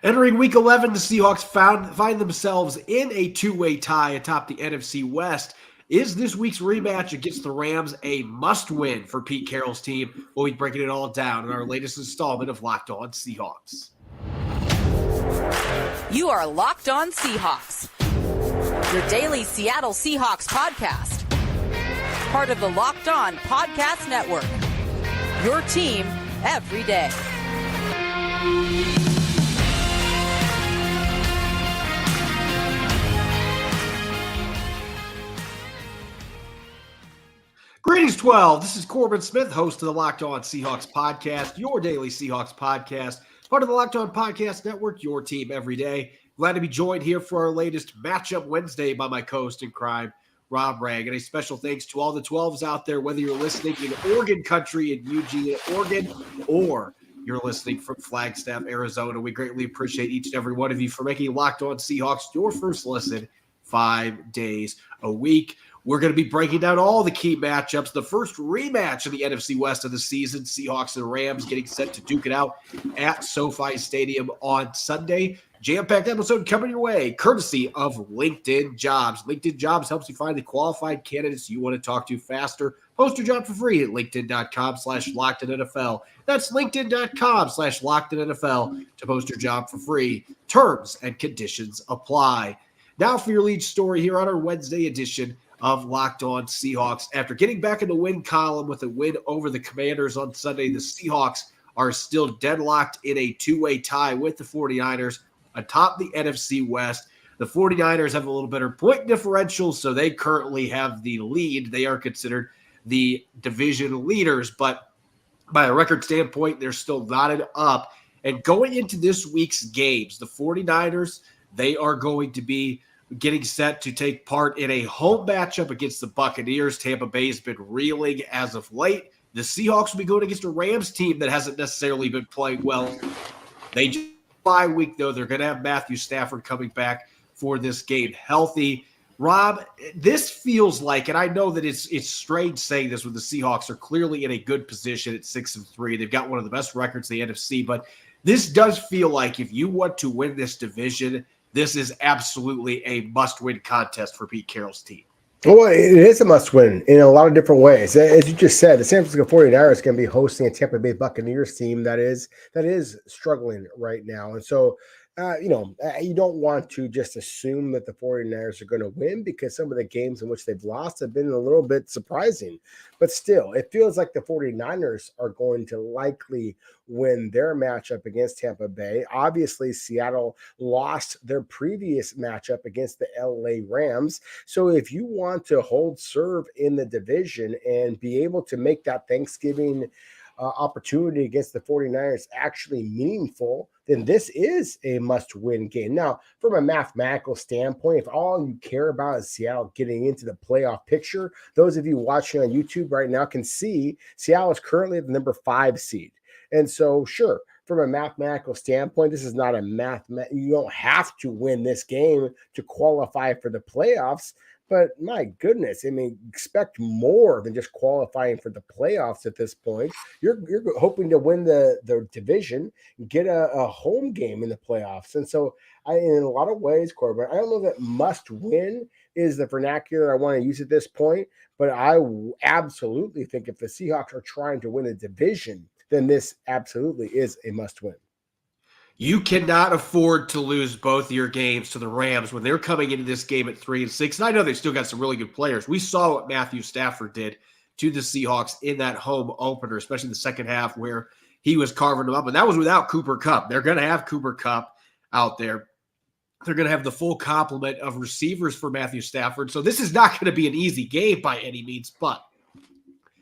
Entering Week 11, the Seahawks find themselves in a two-way tie atop the NFC West. Is this week's rematch against the Rams a must-win for Pete Carroll's team? We'll be breaking it all down in our latest installment of Locked On Seahawks. You are Locked On Seahawks, your daily Seattle Seahawks podcast. Part of the Locked On Podcast Network, your team every day. Greetings, 12. This is Corbin Smith, host of the Locked On Seahawks podcast, your daily Seahawks podcast, part of the Locked On Podcast Network, your team every day. Glad to be joined here for our latest Matchup Wednesday by my co-host in crime, Rob Ragg. And a special thanks to all the 12s out there, whether you're listening in Oregon country in Eugene, Oregon, or you're listening from Flagstaff, Arizona. We greatly appreciate each and every one of you for making Locked On Seahawks your first listen 5 days a week. We're going to be breaking down all the key matchups. The first rematch of the NFC West of the season, Seahawks and Rams getting set to duke it out at SoFi Stadium on Sunday. Jam-packed episode coming your way, courtesy of LinkedIn Jobs. LinkedIn Jobs helps you find the qualified candidates you want to talk to faster. Post your job for free at linkedin.com/LockedOnNFL. That's linkedin.com/LockedOnNFL to post your job for free. Terms and conditions apply. Now for your lead story here on our Wednesday edition of Locked On Seahawks. After getting back in the win column with a win over the Commanders on Sunday, the Seahawks are still deadlocked in a two-way tie with the 49ers atop the NFC West. The 49ers have a little better point differential, so they currently have the lead. They are considered the division leaders, but by a record standpoint, they're still knotted up. And going into this week's games, the 49ers, they are going to be getting set to take part in a home matchup against the Buccaneers. Tampa Bay has been reeling as of late. The Seahawks will be going against a Rams team that hasn't necessarily been playing well. They just bye week, though. They're going to have Matthew Stafford coming back for this game healthy. Rob, this feels like, and I know that it's strange saying this when the Seahawks are clearly in a good position at 6-3. They've got one of the best records in the NFC, but this does feel like if you want to win this division, this is absolutely a must-win contest for Pete Carroll's team. Well, it is a must-win in a lot of different ways. As you just said, the San Francisco 49ers can be hosting a Tampa Bay Buccaneers team that is struggling right now. And so, you don't want to just assume that the 49ers are going to win because some of the games in which they've lost have been a little bit surprising. But still, it feels like the 49ers are going to likely win their matchup against Tampa Bay. Obviously, Seattle lost their previous matchup against the LA Rams. So if you want to hold serve in the division and be able to make that Thanksgiving opportunity against the 49ers actually meaningful, then this is a must-win game. Now, from a mathematical standpoint, if all you care about is Seattle getting into the playoff picture, those of you watching on YouTube right now can see Seattle is currently the number 5 seed. And so, sure, from a mathematical standpoint, this is not you don't have to win this game to qualify for the playoffs. But my goodness, I mean, expect more than just qualifying for the playoffs at this point. You're hoping to win the division, get a home game in the playoffs. And so in a lot of ways, Corbin, I don't know that must win is the vernacular I want to use at this point, but I absolutely think if the Seahawks are trying to win a division, then this absolutely is a must win. You cannot afford to lose both of your games to the Rams when they're coming into this game at 3-6. And I know they've still got some really good players. We saw what Matthew Stafford did to the Seahawks in that home opener, especially in the second half where he was carving them up. And that was without Cooper Kupp. They're going to have Cooper Kupp out there. They're going to have the full complement of receivers for Matthew Stafford. So this is not going to be an easy game by any means, but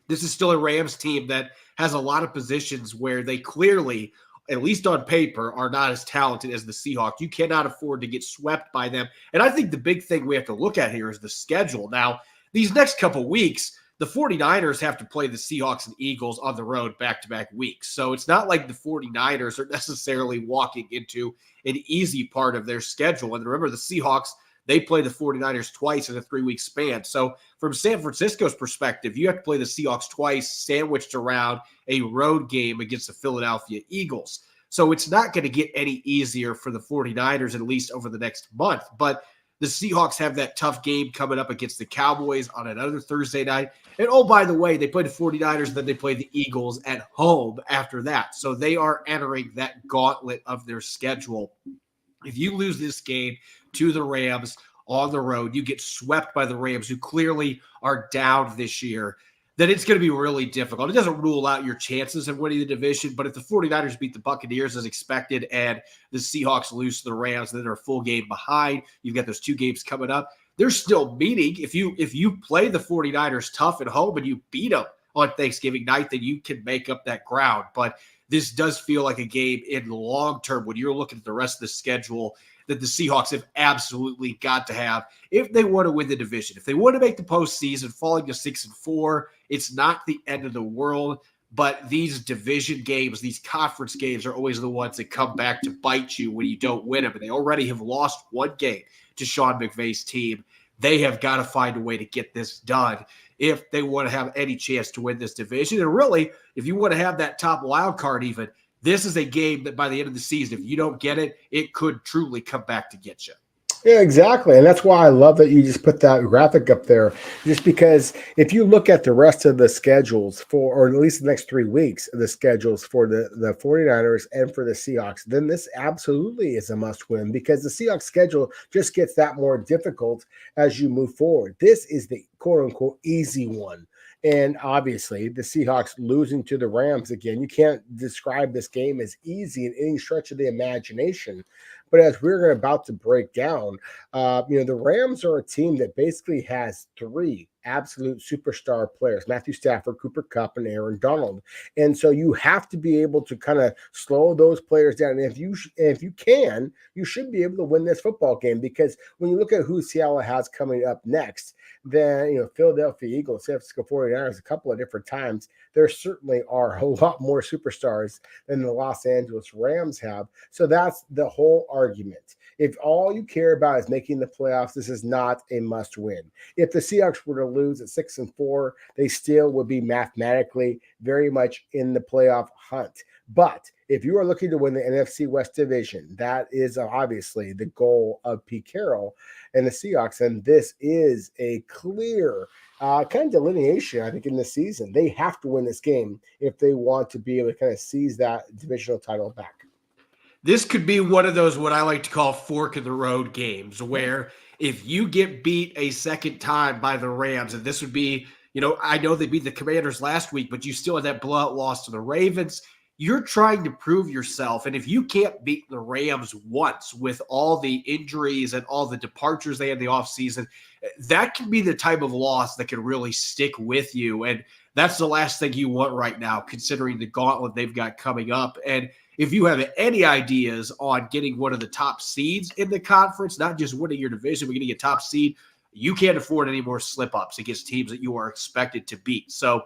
this is still a Rams team that has a lot of positions where they clearly, at least on paper, are not as talented as the Seahawks. You cannot afford to get swept by them. And I think the big thing we have to look at here is the schedule. Now, these next couple weeks, the 49ers have to play the Seahawks and Eagles on the road back-to-back weeks. So it's not like the 49ers are necessarily walking into an easy part of their schedule. And remember, the Seahawks, they play the 49ers twice in a 3-week span. So from San Francisco's perspective, you have to play the Seahawks twice, sandwiched around a road game against the Philadelphia Eagles. So it's not going to get any easier for the 49ers, at least over the next month. But the Seahawks have that tough game coming up against the Cowboys on another Thursday night. And oh, by the way, they play the 49ers, then they play the Eagles at home after that. So they are entering that gauntlet of their schedule. If you lose this game to the Rams on the road, you get swept by the Rams, who clearly are down this year, then it's going to be really difficult. It doesn't rule out your chances of winning the division, but if the 49ers beat the Buccaneers as expected and the Seahawks lose to the Rams, then they're a full game behind. You've got those two games coming up. They're still meeting. If you play the 49ers tough at home and you beat them on Thanksgiving night, then you can make up that ground. But this does feel like a game in the long term when you're looking at the rest of the schedule that the Seahawks have absolutely got to have if they want to win the division. If they want to make the postseason, falling to 6-4, it's not the end of the world. But these division games, these conference games are always the ones that come back to bite you when you don't win them. And they already have lost one game to Sean McVay's team. They have got to find a way to get this done if they want to have any chance to win this division. And really, if you want to have that top wild card even, this is a game that by the end of the season, if you don't get it, it could truly come back to get you. Yeah, exactly. And that's why I love that you just put that graphic up there, just because if you look at the rest of the schedules for, or at least the next 3 weeks of the schedules for the 49ers and for the Seahawks, then this absolutely is a must win, because the Seahawks schedule just gets that more difficult as you move forward. This is the quote unquote easy one. And obviously, the Seahawks losing to the Rams again, you can't describe this game as easy in any stretch of the imagination. But as we're about to break down, the Rams are a team that basically has 3 absolute superstar players: Matthew Stafford, Cooper Kupp, and Aaron Donald. And so you have to be able to kind of slow those players down. And if you can, you should be able to win this football game, because when you look at who Seattle has coming up next, then Philadelphia Eagles, San Francisco 49ers, a couple of different times, there certainly are a lot more superstars than the Los Angeles Rams have. So that's the whole argument. If all you care about is making the playoffs, this is not a must win. If the Seahawks were to lose at 6-4, they still would be mathematically very much in the playoff hunt. But if you are looking to win the NFC West division, that is obviously the goal of Pete Carroll and the Seahawks. And this is a clear kind of delineation, I think, in the season. They have to win this game if they want to be able to kind of seize that divisional title back. This could be one of those, what I like to call fork in the road games, where if you get beat a second time by the Rams, and this would be, I know they beat the Commanders last week, but you still had that blowout loss to the Ravens. You're trying to prove yourself. And if you can't beat the Rams once with all the injuries and all the departures they had in the offseason, that can be the type of loss that can really stick with you. And that's the last thing you want right now, considering the gauntlet they've got coming up. And if you have any ideas on getting one of the top seeds in the conference, not just winning your division, but getting a top seed, you can't afford any more slip-ups against teams that you are expected to beat. So,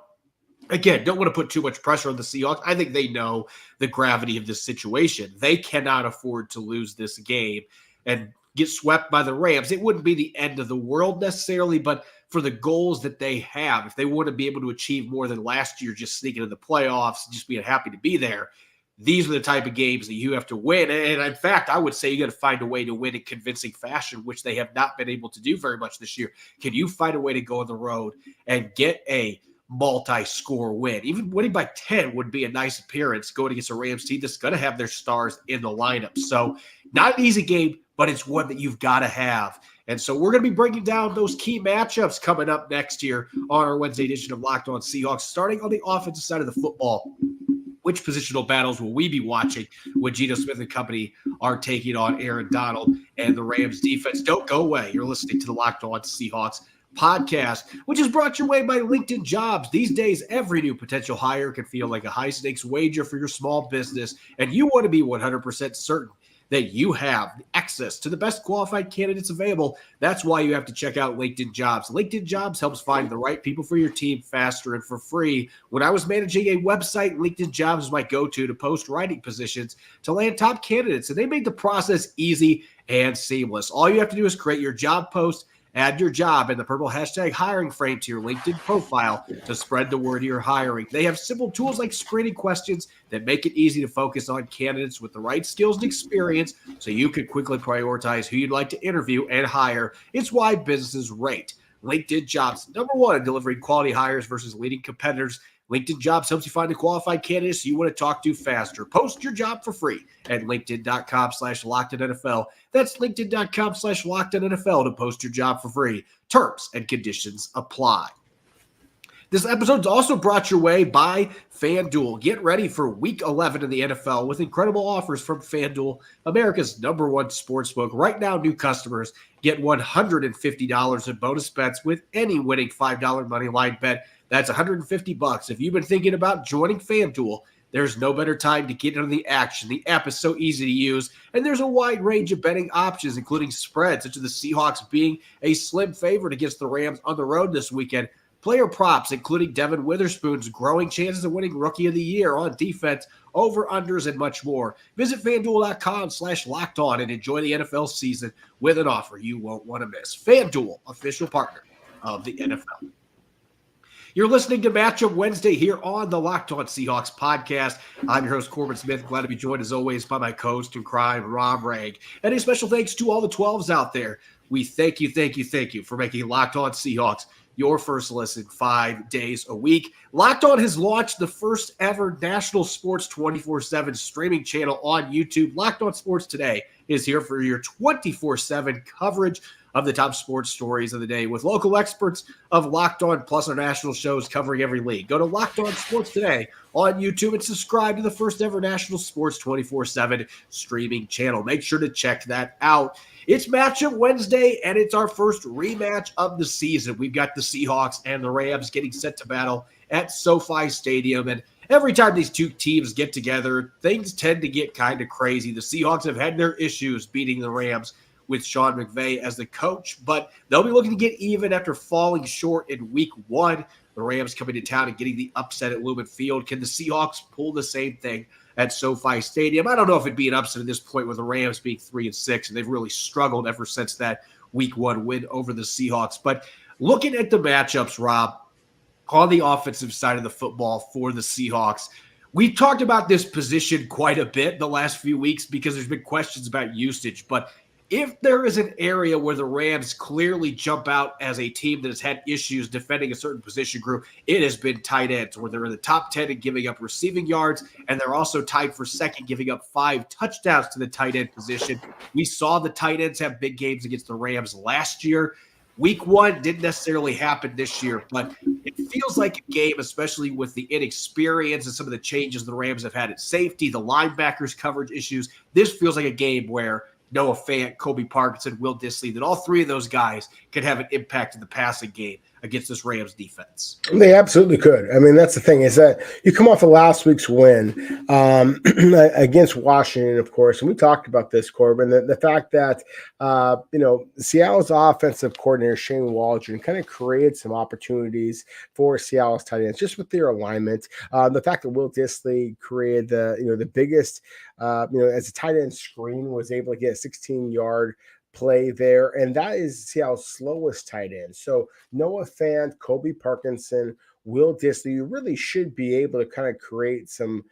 again, don't want to put too much pressure on the Seahawks. I think they know the gravity of this situation. They cannot afford to lose this game and get swept by the Rams. It wouldn't be the end of the world necessarily, but for the goals that they have, if they want to be able to achieve more than last year, just sneaking in the playoffs, just being happy to be there, these are the type of games that you have to win. And in fact, I would say you got to find a way to win in convincing fashion, which they have not been able to do very much this year. Can you find a way to go on the road and get a multi-score win? Even winning by 10 would be a nice appearance going against a Rams team that's going to have their stars in the lineup. So not an easy game, but it's one that you've got to have. And so we're going to be breaking down those key matchups coming up next year on our Wednesday edition of Locked On Seahawks, starting on the offensive side of the football. Which positional battles will we be watching when Geno Smith and company are taking on Aaron Donald and the Rams defense? Don't go away. You're listening to the Locked On Seahawks podcast, which is brought your way by LinkedIn Jobs. These days, every new potential hire can feel like a high-stakes wager for your small business, and you want to be 100% certain that you have access to the best qualified candidates available. That's why you have to check out LinkedIn Jobs. LinkedIn Jobs helps find the right people for your team faster and for free. When I was managing a website, LinkedIn Jobs was my go-to to post writing positions to land top candidates, and they made the process easy and seamless. All you have to do is create your job post, Add your job and the purple hashtag hiring frame to your LinkedIn profile to spread the word you're hiring. They have simple tools like screening questions that make it easy to focus on candidates with the right skills and experience so you can quickly prioritize who you'd like to interview and hire. It's why businesses rate LinkedIn Jobs #1 in delivering quality hires versus leading competitors. LinkedIn Jobs helps you find the qualified candidates you want to talk to faster. Post your job for free at linkedin.com/LockedOnNFL. That's linkedin.com/LockedOnNFL to post your job for free. Terms and conditions apply. This episode is also brought your way by FanDuel. Get ready for Week 11 in the NFL with incredible offers from FanDuel, America's #1 sportsbook. Right now, new customers get $150 in bonus bets with any winning $5 moneyline bet. That's $150. If you've been thinking about joining FanDuel, there's no better time to get into the action. The app is so easy to use, and there's a wide range of betting options, including spreads, such as the Seahawks being a slim favorite against the Rams on the road this weekend. Player props, including Devin Witherspoon's growing chances of winning Rookie of the Year on defense, over-unders, and much more. Visit FanDuel.com/LockedOn and enjoy the NFL season with an offer you won't want to miss. FanDuel, official partner of the NFL. You're listening to Matchup Wednesday here on the Locked On Seahawks podcast. I'm your host, Corbin Smith. Glad to be joined, as always, by my co-host in crime, Rob Ragg. And a special thanks to all the 12s out there. We thank you for making Locked On Seahawks your first listen 5 days a week. Locked On has launched the first ever national sports 24/7 streaming channel on YouTube. Locked On Sports Today is here for your 24/7 coverage of the top sports stories of the day with local experts of Locked On plus our national shows covering every league. Go to Locked On Sports Today on YouTube and subscribe to the first ever national sports 24/7 streaming channel. Make sure to check that out. It's Matchup Wednesday, and it's our first rematch of the season. We've got the Seahawks and the Rams getting set to battle at SoFi Stadium, and every time these two teams get together, things tend to get kind of crazy. The Seahawks have had their issues beating the Rams with Sean McVay as the coach, but they'll be looking to get even after falling short in Week 1. The Rams coming to town and getting the upset at Lumen Field. Can the Seahawks pull the same thing at SoFi Stadium? I don't know if it'd be an upset at this point with the Rams being 3-6, and they've really struggled ever since that Week 1 win over the Seahawks. But looking at the matchups, Rob, on the offensive side of the football for the Seahawks, we've talked about this position quite a bit the last few weeks because there's been questions about usage. But if there is an area where the Rams clearly jump out as a team that has had issues defending a certain position group, it has been tight ends, where they're in the top 10 in giving up receiving yards, and they're also tied for second, giving up 5 touchdowns to the tight end position. We saw the tight ends have big games against the Rams last year. Week 1 didn't necessarily happen this year, but it feels like a game, especially with the inexperience and some of the changes the Rams have had at safety, the linebackers coverage issues. This feels like a game where Noah Fant, Kobe Parkinson, Will Dissly, that all three of those guys could have an impact in the passing game against this Rams defense. They absolutely could. I mean, that's the thing, is that you come off of last week's win against Washington, of course, and we talked about this, Corbin, the fact that, Seattle's offensive coordinator, Shane Waldron, kind of created some opportunities for Seattle's tight ends just with their alignment. The fact that Will Dissly created the biggest, as a tight end screen, was able to get a 16-yard play there, and that is Seattle's slowest tight end. So Noah Fant, Kobe Parkinson, Will Dissly, you really should be able to kind of create some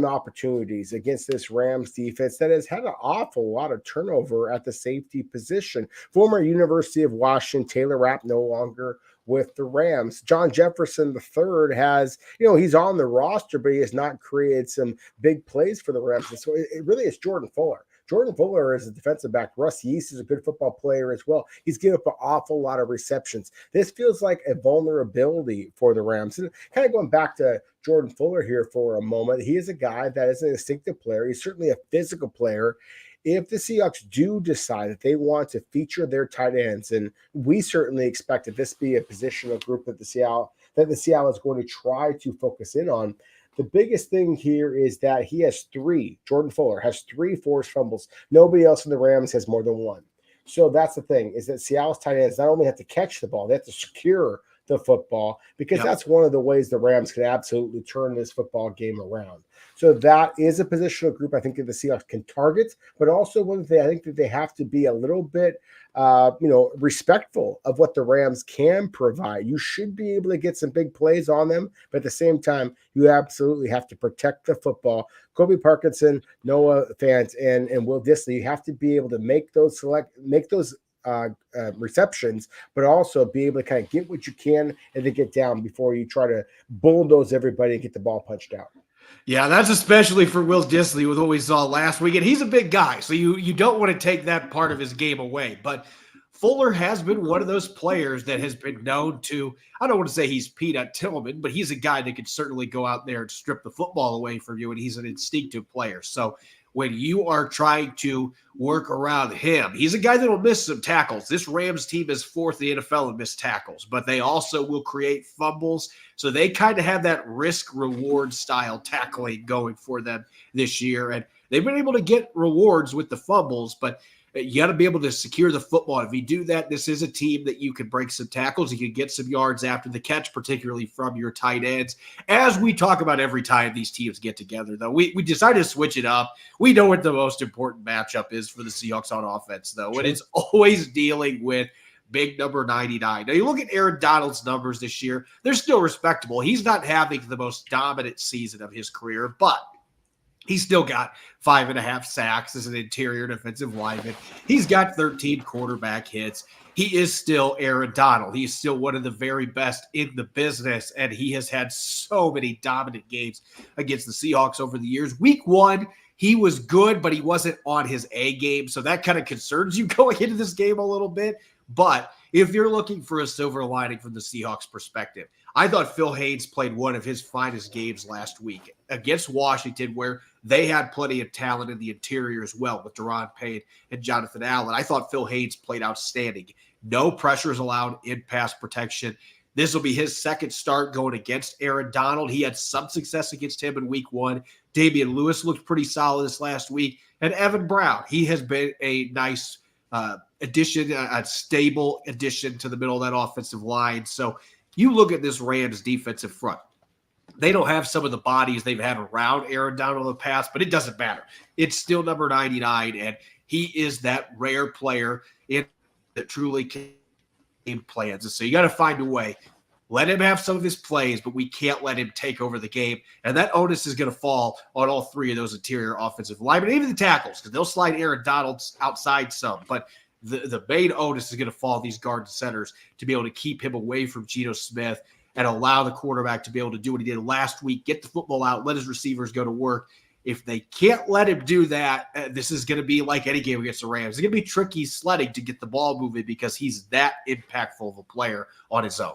opportunities against this Rams defense that has had an awful lot of turnover at the safety position. Former University of Washington Taylor Rapp no longer with the Rams. John Jefferson III has, he's on the roster, but he has not created some big plays for the Rams. And so it really is Jordan Fuller. Jordan Fuller is a defensive back. Russ Yeast is a good football player as well. He's given up an awful lot of receptions. This feels like a vulnerability for the Rams. And kind of going back to Jordan Fuller here for a moment, he is a guy that is an instinctive player. He's certainly a physical player. If the Seahawks do decide that they want to feature their tight ends, and we certainly expect that this be a positional group that the Seattle is going to try to focus in on, the biggest thing here is that Jordan Fuller has 3 forced fumbles. Nobody else in the Rams has more than 1. So that's the thing, is that Seattle's tight ends not only have to catch the ball, they have to secure the football, because Yep. that's one of the ways the Rams can absolutely turn this football game around. So that is a positional group I think that the Seahawks can target, but also one thing I think that they have to be a little bit respectful of what the Rams can provide. You should be able to get some big plays on them, but at the same time, you absolutely have to protect the football. Kobe Parkinson, Noah Fant, and Will Dissly, you have to be able to make those receptions, but also be able to kind of get what you can and then get down before you try to bulldoze everybody and get the ball punched out. Yeah, that's especially for Will Dissly with what we saw last week. And he's a big guy, so you don't want to take that part of his game away. But Fuller has been one of those players that has been known to, I don't want to say he's Peanut Tillman, but he's a guy that could certainly go out there and strip the football away from you, and he's an instinctive player. So when you are trying to work around him, he's a guy that will miss some tackles. This Rams team is fourth in the NFL in missed tackles, but they also will create fumbles. So they kind of have that risk-reward style tackling going for them this year. And they've been able to get rewards with the fumbles, but you got to be able to secure the football. If you do that, this is a team that you can break some tackles. You can get some yards after the catch, particularly from your tight ends. As we talk about every time these teams get together, though, we decided to switch it up. We know what the most important matchup is for the Seahawks on offense, though, and it's always dealing with big number 99. Now, you look at Aaron Donald's numbers this year, they're still respectable. He's not having the most dominant season of his career, but he's still got 5.5 sacks as an interior defensive lineman. He's got 13 quarterback hits. He is still Aaron Donald. He's still one of the very best in the business, and he has had so many dominant games against the Seahawks over the years. Week 1, he was good, but he wasn't on his A game, so that kind of concerns you going into this game a little bit. But if you're looking for a silver lining from the Seahawks perspective, I thought Phil Haynes played one of his finest games last week against Washington, where they had plenty of talent in the interior as well with Deron Payne and Jonathan Allen. I thought Phil Haynes played outstanding. No pressures allowed in pass protection. This will be his second start going against Aaron Donald. He had some success against him in week 1. Damian Lewis looked pretty solid this last week. And Evan Brown, he has been a nice addition, a stable addition to the middle of that offensive line. So you look at this Rams defensive front. They don't have some of the bodies they've had around Aaron Donald in the past, but it doesn't matter. It's still number 99, and he is that rare player that truly can game plans. And so you got to find a way. Let him have some of his plays, but we can't let him take over the game. And that onus is going to fall on all three of those interior offensive linemen, even the tackles, because they'll slide Aaron Donald outside some. But the main onus is going to fall on these guard and centers to be able to keep him away from Geno Smith and allow the quarterback to be able to do what he did last week, get the football out, let his receivers go to work. If they can't let him do that, this is going to be like any game against the Rams. It's going to be tricky sledding to get the ball moving because he's that impactful of a player on his own.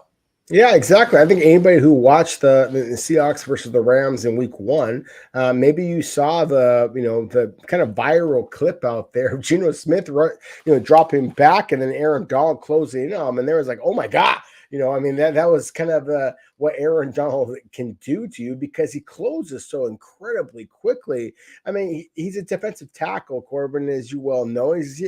Yeah, exactly. I think anybody who watched the Seahawks versus the Rams in week 1, maybe you saw the kind of viral clip out there of Geno Smith, dropping back and then Aaron Donald closing in on him. And there was like, oh my God. That was kind of what Aaron Donald can do to you because he closes so incredibly quickly. I mean, he's a defensive tackle, Corbin, as you well know. He's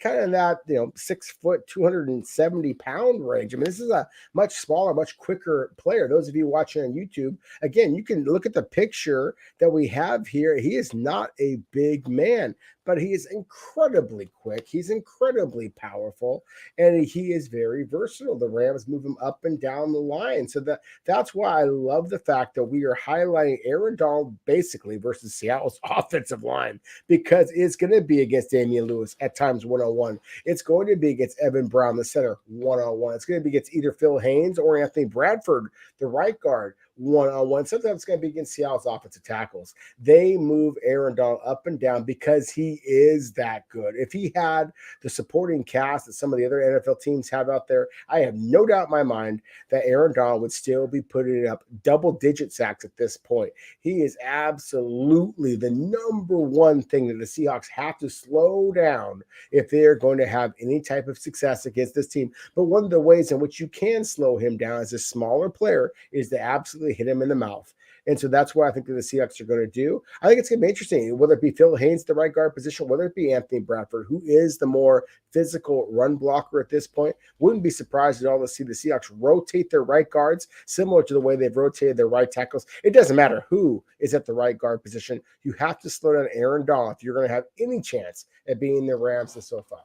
kind of in that 6 foot, 270-pound range. I mean, this is a much smaller, much quicker player. Those of you watching on YouTube, again, you can look at the picture that we have here. He is not a big man, but he is incredibly quick. He's incredibly powerful, and he is very versatile. The Rams move him up and down the line. So that's why I love the fact that we are highlighting Aaron Donald basically versus Seattle's offensive line, because it's going to be against Damian Lewis at times one-on-one. It's going to be against Evan Brown, the center, one-on-one. It's going to be against either Phil Haynes or Anthony Bradford, the right guard, one-on-one. Sometimes it's going to be against Seattle's offensive tackles. They move Aaron Donald up and down because he is that good. If he had the supporting cast that some of the other NFL teams have out there, I have no doubt in my mind that Aaron Donald would still be putting up double-digit sacks at this point. He is absolutely the number one thing that the Seahawks have to slow down if they're going to have any type of success against this team. But one of the ways in which you can slow him down as a smaller player is to absolutely hit him in the mouth. And so that's what I think that the Seahawks are going to do. I think it's going to be interesting, whether it be Phil Haynes, the right guard position, whether it be Anthony Bradford, who is the more physical run blocker at this point. Wouldn't be surprised at all to see the Seahawks rotate their right guards, similar to the way they've rotated their right tackles. It doesn't matter who is at the right guard position. You have to slow down Aaron Donald if you're going to have any chance at beating the Rams and SoFi.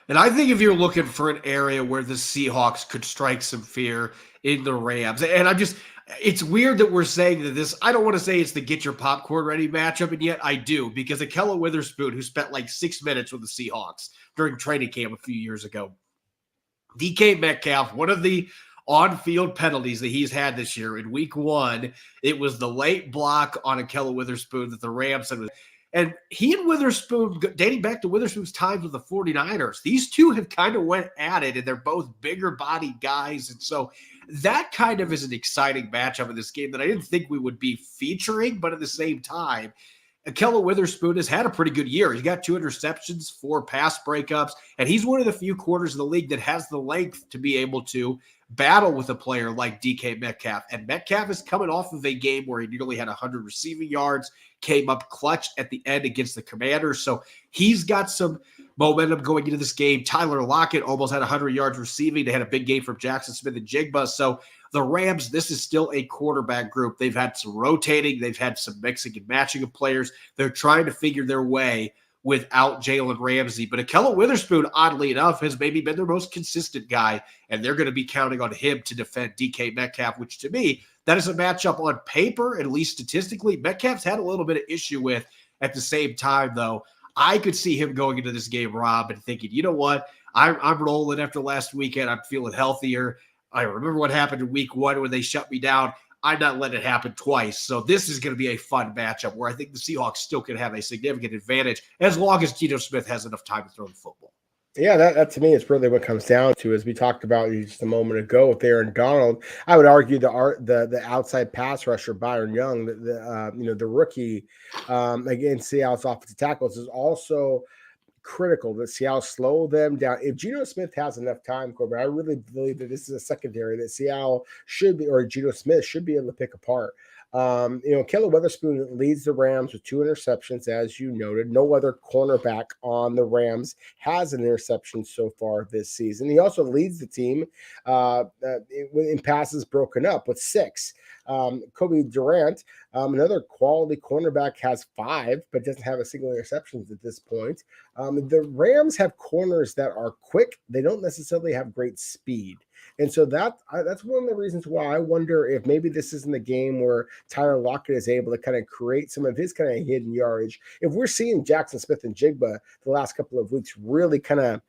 And I think if you're looking for an area where the Seahawks could strike some fear in the Rams, and it's weird that we're saying that this, I don't want to say it's the get your popcorn ready matchup, and yet I do, because Ahkello Witherspoon, who spent like 6 minutes with the Seahawks during training camp a few years ago, DK Metcalf, one of the on-field penalties that he's had this year in week 1, it was the late block on Ahkello Witherspoon that the Rams said was. And he and Witherspoon, dating back to Witherspoon's times with the 49ers, these two have kind of went at it, and they're both bigger body guys. And so that kind of is an exciting matchup in this game that I didn't think we would be featuring, but at the same time, Ahkello Witherspoon has had a pretty good year. He's got 2 interceptions, 4 pass breakups, and he's one of the few quarters in the league that has the length to be able to battle with a player like DK Metcalf. And Metcalf is coming off of a game where he nearly had 100 receiving yards, came up clutch at the end against the Commanders. So he's got some momentum going into this game. Tyler Lockett almost had 100 yards receiving. They had a big game from Jackson Smith and Jigba. So the Rams, this is still a quarterback group. They've had some rotating. They've had some mixing and matching of players. They're trying to figure their way without Jalen Ramsey. But Ahkello Witherspoon, oddly enough, has maybe been their most consistent guy, and they're going to be counting on him to defend DK Metcalf, which to me, that is a matchup on paper, at least statistically, Metcalf's had a little bit of issue with. At the same time, though, I could see him going into this game, Rob, and thinking, you know what, I'm rolling after last weekend. I'm feeling healthier. I remember what happened in week 1 when they shut me down. I'm not letting it happen twice. So this is going to be a fun matchup where I think the Seahawks still can have a significant advantage as long as Geno Smith has enough time to throw the football. Yeah, that to me is really what comes down to, as we talked about just a moment ago with Aaron Donald. I would argue the outside pass rusher Byron Young, the rookie against Seattle's offensive tackles, is also critical that Seattle slow them down. If Geno Smith has enough time, Corbin, I really believe that this is a secondary that Seattle should be, or Geno Smith should be able to pick apart. Ahkello Witherspoon leads the Rams with 2 interceptions, as you noted. No other cornerback on the Rams has an interception so far this season. He also leads the team in passes broken up with 6. Kobe Durant, another quality cornerback, has 5, but doesn't have a single interception at this point. The Rams have corners that are quick. They don't necessarily have great speed. And so that's one of the reasons why I wonder if maybe this isn't the game where Tyler Lockett is able to kind of create some of his kind of hidden yardage. If we're seeing Jackson Smith and Jigba the last couple of weeks really kind of,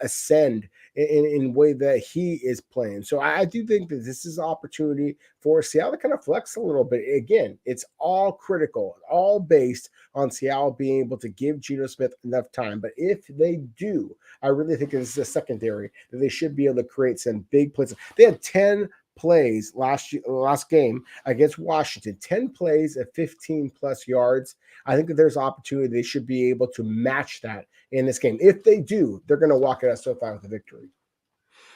ascend in a way that he is playing. So I do think that this is an opportunity for Seattle to kind of flex a little bit. Again, it's all critical, all based on Seattle being able to give Geno Smith enough time. But if they do, I really think this is a secondary that they should be able to create some big plays. They had 10 plays last game against Washington, 10 plays at 15 plus yards. I think that there's opportunity they should be able to match that in this game. If they do, they're going to walk it out SoFi with a victory.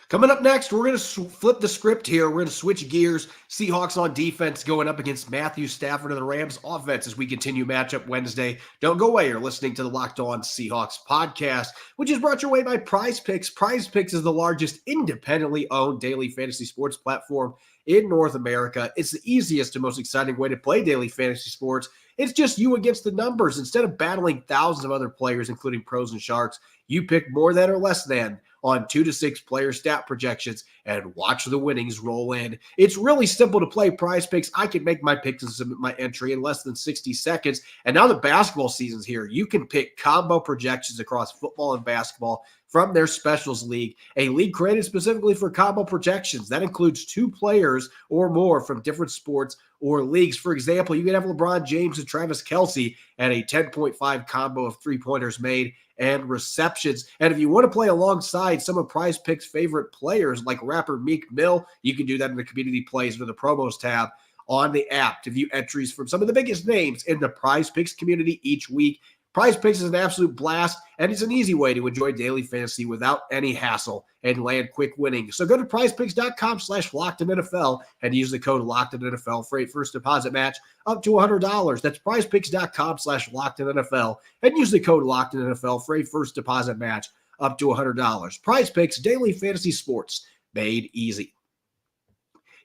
Coming up next, we're going to flip the script here. We're going to switch gears. Seahawks on defense going up against Matthew Stafford and the Rams offense as we continue Matchup Wednesday. Don't go away. You're listening to the Locked On Seahawks podcast, which is brought your way by Prize Picks. Prize Picks is the largest independently owned daily fantasy sports platform in North America. It's the easiest and most exciting way to play daily fantasy sports. It's just you against the numbers. Instead of battling thousands of other players, including pros and sharks, you pick more than or less than on 2 to 6 player stat projections and watch the winnings roll in. It's really simple to play Prize Picks. I can make my picks and submit my entry in less than 60 seconds. And now the basketball season's here. You can pick combo projections across football and basketball from their Specials League, a league created specifically for combo projections. That includes 2 players or more from different sports or leagues. For example, you can have LeBron James and Travis Kelce at a 10.5 combo of 3-pointers made and receptions. And if you want to play alongside some of Prize Picks' favorite players like rapper Meek Mill, you can do that in the community plays with the promos tab on the app to view entries from some of the biggest names in the Prize Picks community each week. Prize Picks is an absolute blast, and it's an easy way to enjoy daily fantasy without any hassle and land quick winnings. So go to prizepicks.com/LockedOnNFL and use the code LockedOnNFL for a first deposit match up to $100. That's prizepicks.com/LockedOnNFL and use the code LockedOnNFL for a first deposit match up to $100. Prize Picks, daily fantasy sports made easy.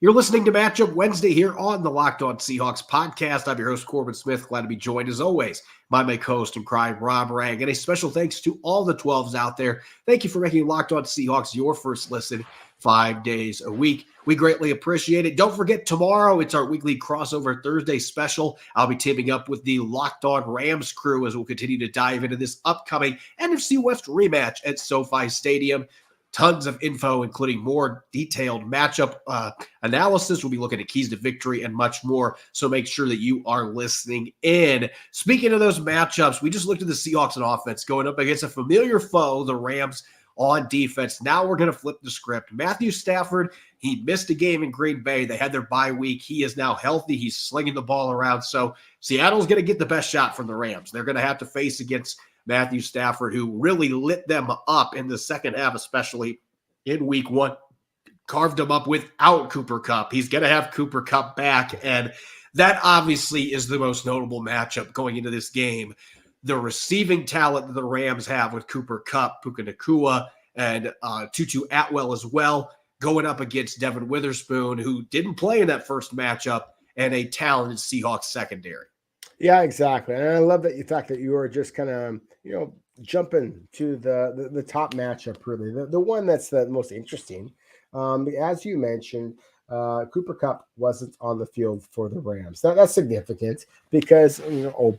You're listening to Matchup Wednesday here on the Locked On Seahawks podcast. I'm your host, Corbin Smith. Glad to be joined, as always, by my co-host and crime, Rob Rang. And a special thanks to all the 12s out there. Thank you for making Locked On Seahawks your first listen 5 days a week. We greatly appreciate it. Don't forget, tomorrow it's our weekly crossover Thursday special. I'll be teaming up with the Locked On Rams crew as we'll continue to dive into this upcoming NFC West rematch at SoFi Stadium. Tons of info, including more detailed matchup analysis. We'll be looking at keys to victory and much more. So make sure that you are listening in. Speaking of those matchups, we just looked at the Seahawks on offense going up against a familiar foe, the Rams on defense. Now we're going to flip the script. Matthew Stafford, he missed a game in Green Bay. They had their bye week. He is now healthy. He's slinging the ball around. So Seattle's going to get the best shot from the Rams. They're going to have to face against Matthew Stafford, who really lit them up in the second half, especially in week one, carved them up without Cooper Kupp. He's going to have Cooper Kupp back, and that obviously is the most notable matchup going into this game. The receiving talent that the Rams have with Cooper Kupp, Puka Nacua, and Tutu Atwell as well, going up against Devin Witherspoon, who didn't play in that first matchup, and a talented Seahawks secondary. Yeah, exactly. And I love that fact that you are just kind of, jumping to the top matchup, really, the one that's the most interesting. As you mentioned, Cooper Kupp wasn't on the field for the Rams. That's significant because,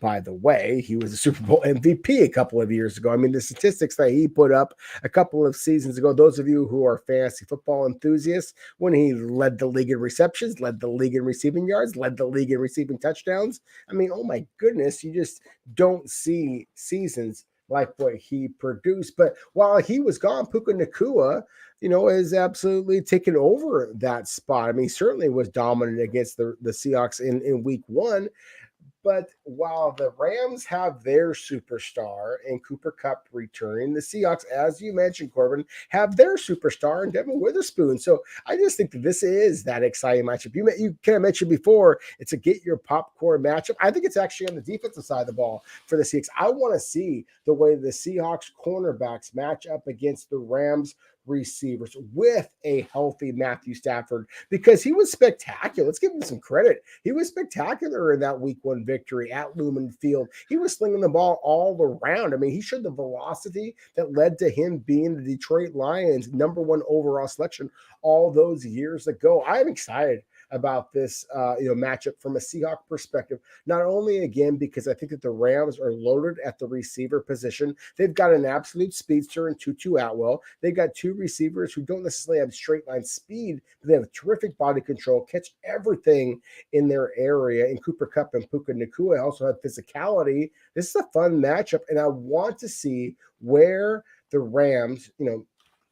by the way, he was a Super Bowl MVP a couple of years ago. I mean, the statistics that he put up a couple of seasons ago, those of you who are fantasy football enthusiasts, when he led the league in receptions, led the league in receiving yards, led the league in receiving touchdowns. I mean, oh my goodness, you just don't see seasons like what he produced. But while he was gone, Puka Nacua, is absolutely taken over that spot. I mean, he certainly was dominant against the Seahawks in week one. But while the Rams have their superstar in Cooper Kupp returning, the Seahawks, as you mentioned, Corbin, have their superstar in Devin Witherspoon. So I just think that this is that exciting matchup. You kind of mentioned before, it's a get your popcorn matchup. I think it's actually on the defensive side of the ball for the Seahawks. I want to see the way the Seahawks cornerbacks match up against the Rams receivers with a healthy Matthew Stafford, because he was spectacular. Let's give him some credit. He was spectacular in that week one victory at Lumen Field. He was slinging the ball all around. I mean, he showed the velocity that led to him being the Detroit Lions' #1 overall selection all those years ago. I'm excited about this matchup from a Seahawk perspective, not only again because I think that the Rams are loaded at the receiver position. They've got an absolute speedster in Tutu Atwell. They've got two receivers who don't necessarily have straight line speed, but they have terrific body control, catch everything in their area. In Cooper Kupp and Puka Nacua also have physicality. This is a fun matchup, and I want to see where the Rams,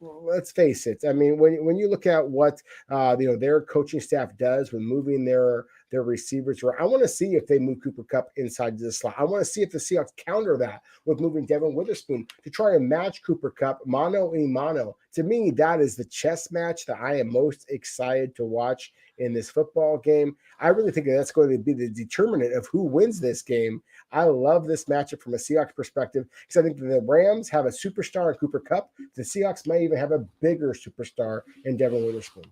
let's face it. I mean, when you look at what their coaching staff does with moving their receivers around, I want to see if they move Cooper Kupp inside the slot. I want to see if the Seahawks counter that with moving Devin Witherspoon to try and match Cooper Kupp mano a mano. To me, that is the chess match that I am most excited to watch in this football game. I really think that's going to be the determinant of who wins this game. I love this matchup from a Seahawks perspective because I think the Rams have a superstar in Cooper Kupp. The Seahawks might even have a bigger superstar in Devin Witherspoon.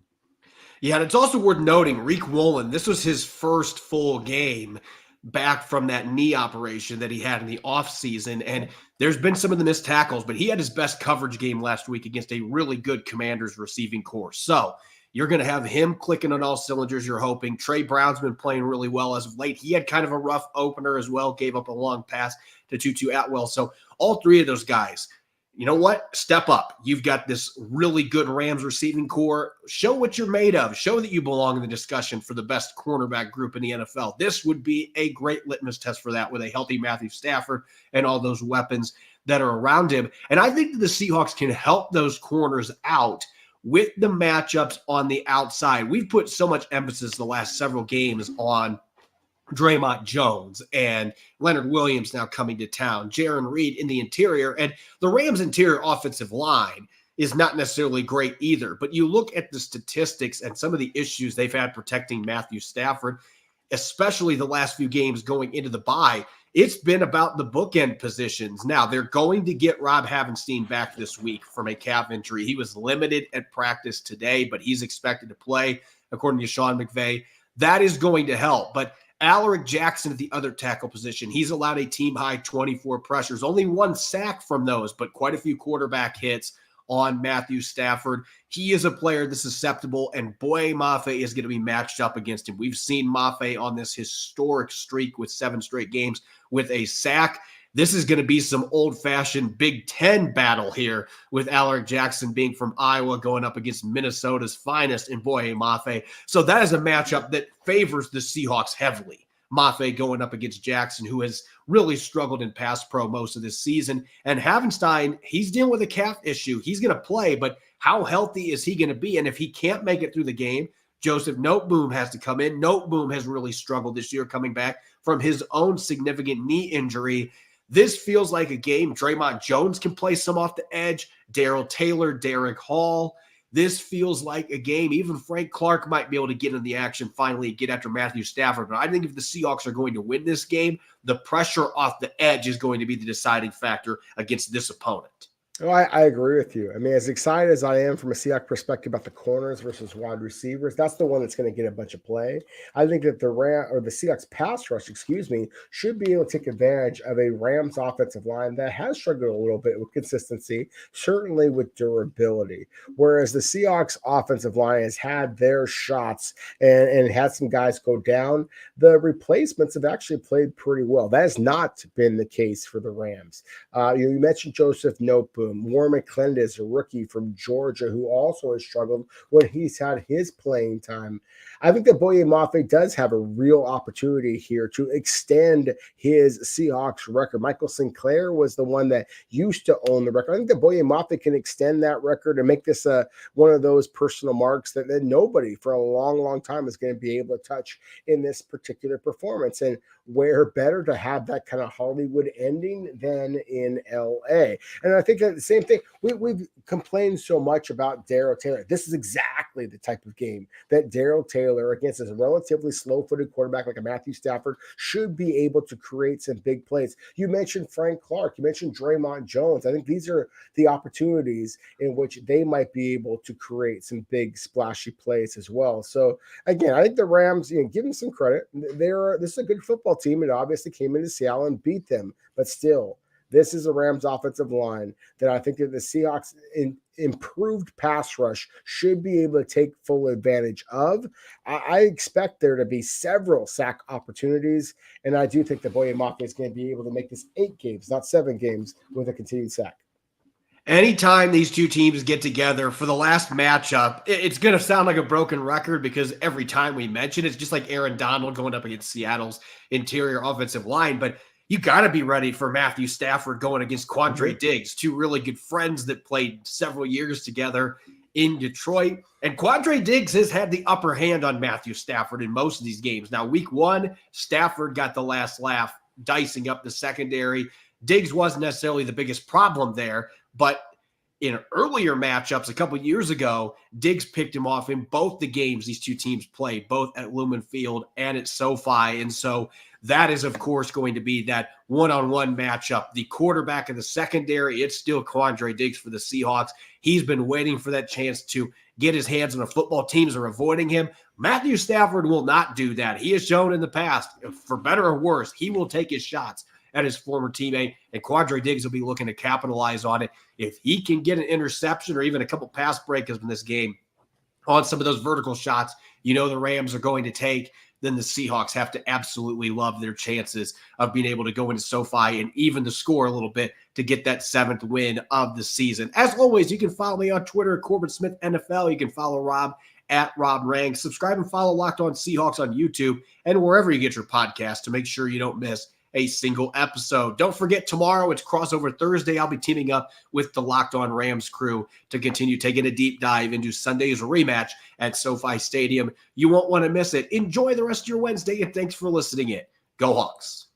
Yeah, and it's also worth noting, Reek Woolen, this was his first full game back from that knee operation that he had in the offseason. And there's been some of the missed tackles, but he had his best coverage game last week against a really good Commanders receiving corps. So you're going to have him clicking on all cylinders, you're hoping. Trey Brown's been playing really well as of late. He had kind of a rough opener as well, gave up a long pass to Tutu Atwell. So all three of those guys, you know what? Step up. You've got this really good Rams receiving core. Show what you're made of. Show that you belong in the discussion for the best cornerback group in the NFL. This would be a great litmus test for that with a healthy Matthew Stafford and all those weapons that are around him. And I think that the Seahawks can help those corners out with the matchups on the outside. We've put so much emphasis the last several games on Draymond Jones and Leonard Williams now coming to town, Jaron Reed in the interior, and the Rams' interior offensive line is not necessarily great either. But you look at the statistics and some of the issues they've had protecting Matthew Stafford, especially the last few games going into the bye. It's been about the bookend positions. Now, they're going to get Rob Havenstein back this week from a calf injury. He was limited at practice today, but he's expected to play, according to Sean McVay. That is going to help. But Alaric Jackson at the other tackle position, he's allowed a team-high 24 pressures. Only one sack from those, but quite a few quarterback hits on Matthew Stafford. He is a player that's susceptible, and Boye Mafe is going to be matched up against him. We've seen Mafe on this historic streak with 7 straight games with a sack. This is going to be some old-fashioned Big Ten battle here with Alaric Jackson being from Iowa going up against Minnesota's finest in Boye Mafe. So that is a matchup that favors the Seahawks heavily. Mafe going up against Jackson, who has really struggled in pass pro most of this season. And Havenstein, he's dealing with a calf issue. He's going to play, but how healthy is he going to be? And if he can't make it through the game, Joseph Noteboom has to come in. Noteboom has really struggled this year coming back from his own significant knee injury. This feels like a game Draymond Jones can play some off the edge. Darrell Taylor, Derek Hall. This feels like a game. Even Frank Clark might be able to get in the action finally and get after Matthew Stafford. But I think if the Seahawks are going to win this game, the pressure off the edge is going to be the deciding factor against this opponent. Oh, I agree with you. I mean, as excited as I am from a Seahawks perspective about the corners versus wide receivers, that's the one that's going to get a bunch of play. I think that the Seahawks pass rush, should be able to take advantage of a Rams offensive line that has struggled a little bit with consistency, certainly with durability. Whereas the Seahawks offensive line has had their shots and had some guys go down, the replacements have actually played pretty well. That has not been the case for the Rams. You mentioned Joseph Noteboom. Warren McClendon is a rookie from Georgia who also has struggled when he's had his playing time. I think that Boye Mafe does have a real opportunity here to extend his Seahawks record. Michael Sinclair was the one that used to own the record. I think that Boye Mafe can extend that record and make this one of those personal marks that nobody for a long, long time is going to be able to touch in this particular performance. And where better to have that kind of Hollywood ending than in LA. And I think that the same thing, we've complained so much about Darrell Taylor. This is exactly the type of game that Darrell Taylor, against a relatively slow-footed quarterback like a Matthew Stafford, should be able to create some big plays. You mentioned Frank Clark. You mentioned Draymond Jones. I think these are the opportunities in which they might be able to create some big splashy plays as well. So again, I think the Rams, give them some credit. This is a good football team. It obviously came into Seattle and beat them, but still, this is a Rams offensive line that I think that the Seahawks improved pass rush should be able to take full advantage of. I expect there to be several sack opportunities, and I do think that Boye Mafe is going to be able to make this 8 games, not 7 games, with a continued sack. Anytime these two teams get together for the last matchup, it's going to sound like a broken record because every time we mention it's just like Aaron Donald going up against Seattle's interior offensive line. But you got to be ready for Matthew Stafford going against Quandre Diggs, two really good friends that played several years together in Detroit. And Quandre Diggs has had the upper hand on Matthew Stafford in most of these games. Now, week 1, Stafford got the last laugh, dicing up the secondary. Diggs wasn't necessarily the biggest problem there, but in earlier matchups a couple years ago, Diggs picked him off in both the games these two teams played, both at Lumen Field and at SoFi. And so that is, of course, going to be that one-on-one matchup. The quarterback in the secondary, it's still Quandre Diggs for the Seahawks. He's been waiting for that chance to get his hands on a football. Teams are avoiding him. Matthew Stafford will not do that. He has shown in the past, for better or worse, he will take his shots at his former teammate, and Quandre Diggs will be looking to capitalize on it. If he can get an interception or even a couple pass breakups in this game on some of those vertical shots, the Rams are going to take, then the Seahawks have to absolutely love their chances of being able to go into SoFi and even the score a little bit to get that 7th win of the season. As always, you can follow me on Twitter, Corbin Smith NFL. You can follow Rob at Rob Rang. Subscribe and follow Locked On Seahawks on YouTube and wherever you get your podcast to make sure you don't miss a single episode. Don't forget, tomorrow it's crossover Thursday. I'll be teaming up with the Locked On Rams crew to continue taking a deep dive into Sunday's rematch at SoFi Stadium. You won't want to miss it. Enjoy the rest of your Wednesday, and thanks for listening in. Go Hawks.